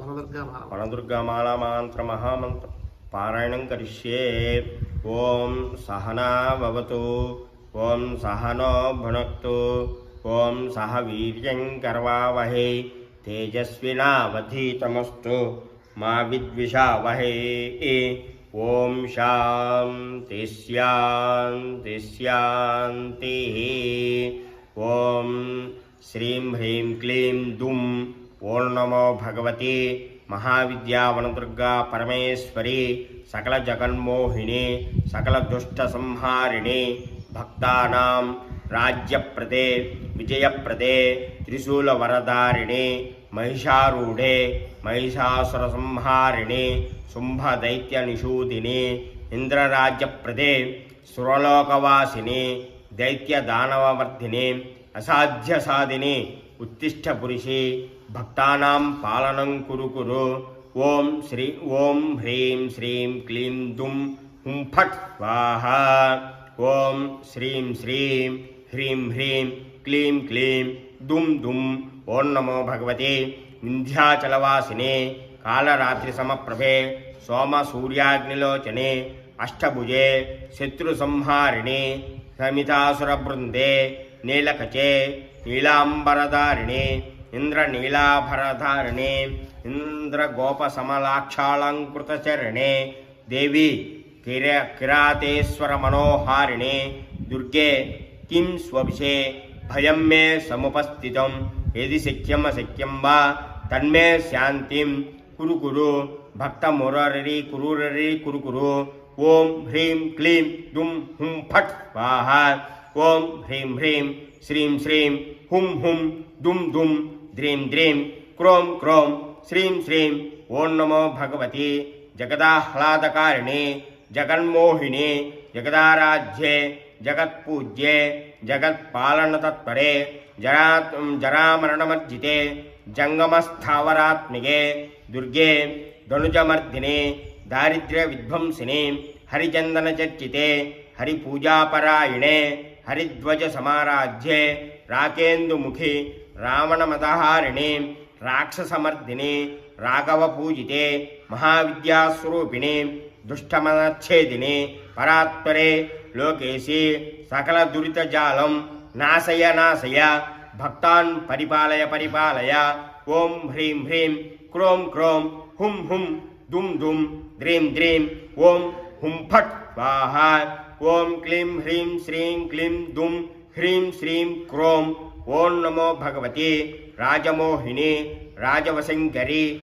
వనదుర్గామాలా మంత్ర మహామంత్ర పారాయణం కరిష్యే. ఓం సహనా భవతు, ఓం సహనో భునక్తు, ఓం సహ వీర్యం కర్వావహై, తేజస్వినావధీతమస్తు మా విద్విషావహై. ఓం శాంతి శాంతి శాంతి. ఓం శ్రీం హ్రీం క్లీం దుం. ఓం నమో భగవతి మహావిద్యా వనదుర్గా పరమేశ్వరి, సకల జగన్మోహిని, సకల దుష్ట సంహారిణి, భక్తానాం రాజ్యప్రదే విజయప్రదే, త్రిశూల వరదారిణి, మహిషారూఢే మహిషాసుర సంహారిణి, శుంభ దైత్య నిషూదిని, ఇంద్రరాజ్యప్రదే సురలోకవాసిని, దైత్య దానవవర్ధిని, అసాధ్య సాధిని, ఉత్తిష్ట పురుషి, భక్తానాం పాలనం కురు కురు. ఓం శ్రీ ఓం హ్రీం శ్రీం క్లీం దుం హుం ఫట్ స్వాహా. ఓం శ్రీం శ్రీం హ్రీం హ్రీం క్లీం క్లీం దుం దుం. ఓం నమో భగవతే వింధ్యాచలవాసినే, కాళరాత్రి సమప్రభే, సోమ సూర్యాగ్నిలోచనే, అష్టభుజే, శత్రు సంహారిణి, సమితాసుర బృందే, నీలకచే నీలాంబరధారిణి, ఇంద్రనీలాభరధారిణి, ఇంద్రగోపసమలాక్షాలంకృతచరణే, దేవి కిరాతేశ్వర మనోహారిణి, దుర్గే కిం స్వభిషే భయం మే సముపస్థితం, ఏది శక్యం అశక్యం వా తన్మే శాంతిం కురు కురు. భక్త మురరి కురురరి కురు కురు. ఓం హ్రీం క్లీం దుం హుం ఫట్ స్వాహా. ఓం హ్రీం హ్రీం శ్రీం శ్రీం హుం హుం దుం దుం ద్రీం ద్రీం క్రోం క్రోం శ్రీం శ్రీం. ఓం నమో భగవతి జగదాహ్లాదకారిణి, జగన్మోహిని, జగదారాధ్యే, జగత్పూజ్యే, జగత్పాలనతత్పరే, జరామరణమర్జితే, జంగమస్థావరాత్మికే, దుర్గే ధనుజమర్దినే, దారిద్ర్య విధ్వంసిని, హరిచందన చర్చితే, హరిపూజాపరాయణే, హరిధ్వజ సమారాధ్యే, రాకేందుముఖి, రావణమదహారిణి, రాక్షసమర్దిని, రాఘవ పూజితే, మహావిద్యాస్వరూపిణి, దుష్టమనచ్ఛేదిని, పరాత్పరే, లోకేశి, సకల దురితజాలం నాశయ నాశయ, భక్తాన్ పరిపాలయ పరిపాలయ. ఓం హ్రీం హ్రీం క్రోం క్రోం హుం హుం దుం దుం ద్రీం ద్రీం. ఓం హుం ఫట్ స్వాహా. ఓం క్లీం హ్రీం శ్రీం క్లీం దుం హ్రీం శ్రీం క్రోం. ఓం నమో భగవతి రాజమోహిని రాజవశంకరి